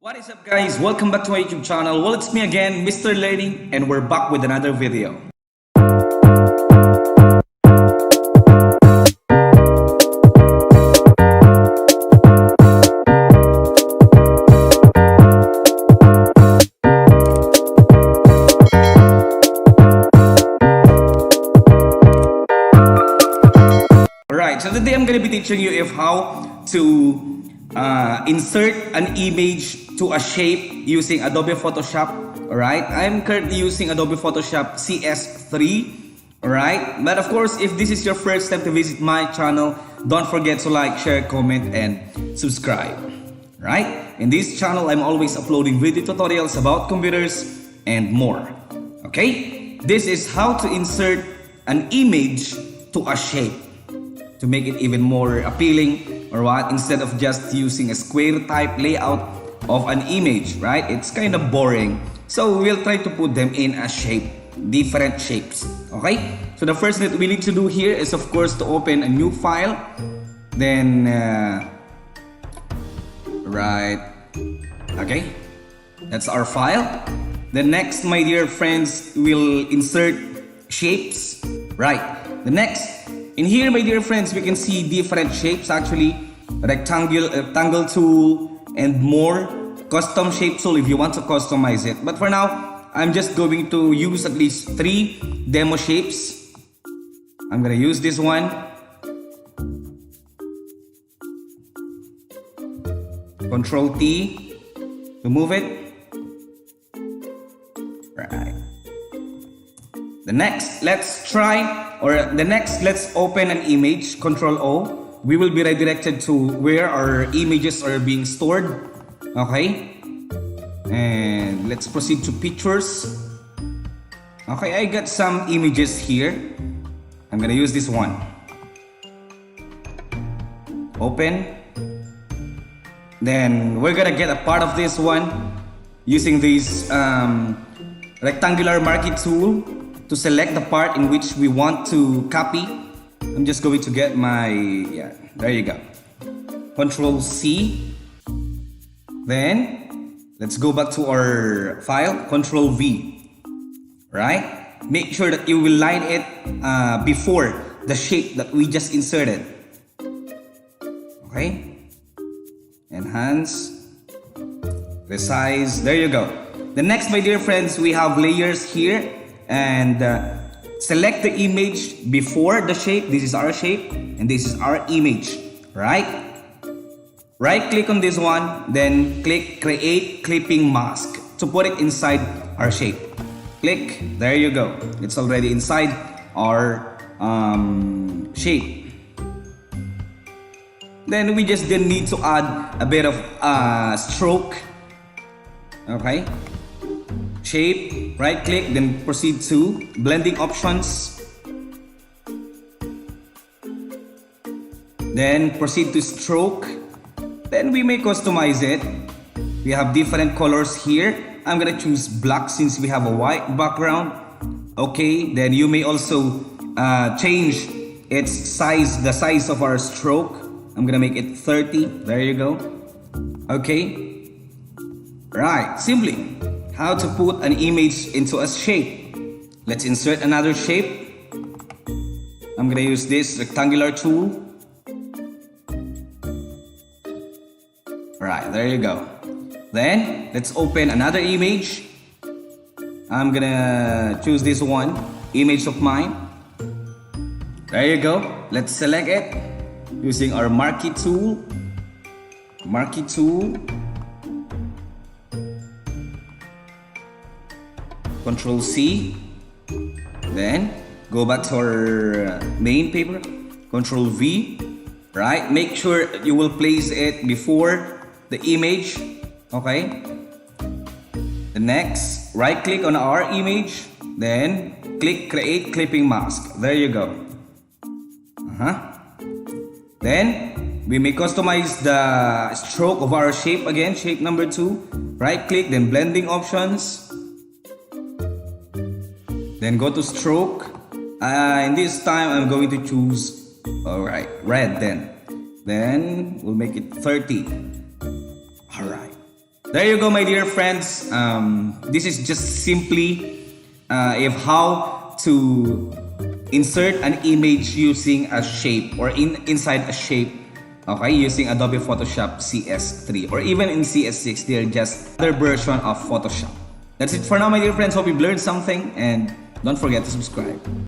What is up guys, welcome back to my YouTube channel. Well, it's me again, Mr. Learning, and we're back with another video. Alright, so today I'm going to be teaching you how to insert an image to a shape using Adobe Photoshop. Alright, I'm currently using Adobe Photoshop CS3. Alright, but of course, if this is your first time to visit my channel, don't forget to like, share, comment, and subscribe. Right? In this channel, I'm always uploading video tutorials about computers and more. Okay? This is how to insert an image to a shape to make it even more appealing, or what, instead of just using a square type layout of an image, right? It's kind of boring. So we'll try to put them in a shape, different shapes. Okay? So the first thing that we need to do here is of course to open a new file. Then right, okay, that's our file. The next, my dear friends, we'll insert shapes. Right, the next, in here, my dear friends, we can see different shapes actually. Rectangle tool and more. Custom shape tool if you want to customize it. But for now, I'm just going to use at least 3 demo shapes. I'm gonna use this one. Control T to move it. Right. The next, let's open an image. Control O. We will be redirected to where our images are being stored. Okay. And let's proceed to pictures. Okay, I got some images here. I'm gonna use this one. Open. Then we're gonna get a part of this one using this rectangular marquee tool to select the part in which we want to copy. I'm just going to get my, yeah, there you go. Control C. Then let's go back to our file. Control V. Right? Make sure that you will line it before the shape that we just inserted. Okay? Enhance. Resize. There you go. The next, my dear friends, we have layers here. And select the image before the shape. This is our shape and this is our image. Right? Right click on this one, then click create clipping mask to put it inside our shape. Click, there you go. It's already inside our shape. Then we just then need to add a bit of stroke. Okay? Shape, right click, then proceed to blending options. Then proceed to stroke. Then we may customize it. We have different colors here. I'm gonna choose black since we have a white background. Okay, then you may also change its size, the size of our stroke. I'm gonna make it 30. There you go. Okay. Right, simply how to put an image into a shape. Let's insert another shape. I'm gonna use this rectangular tool. Right, there you go. Then let's open another image. I'm gonna choose this one, image of mine. There you go. Let's select it using our marquee tool. Marquee tool. Control C. Then go back to our main paper. Control V. Right? Make sure you will place it before the image. Okay. The next, right click on our image. Then click create clipping mask. There you go. Then we may customize the stroke of our shape again. Shape number 2. Right click, then blending options. Then go to stroke. And this time I'm going to choose, alright, red then. Then we'll make it 30. Alright. There you go, my dear friends. This is just simply if how to insert an image using a shape or inside a shape, okay, using Adobe Photoshop CS3 or even in CS6. They're just other version of Photoshop. That's it for now, my dear friends. Hope you've learned something, and don't forget to subscribe.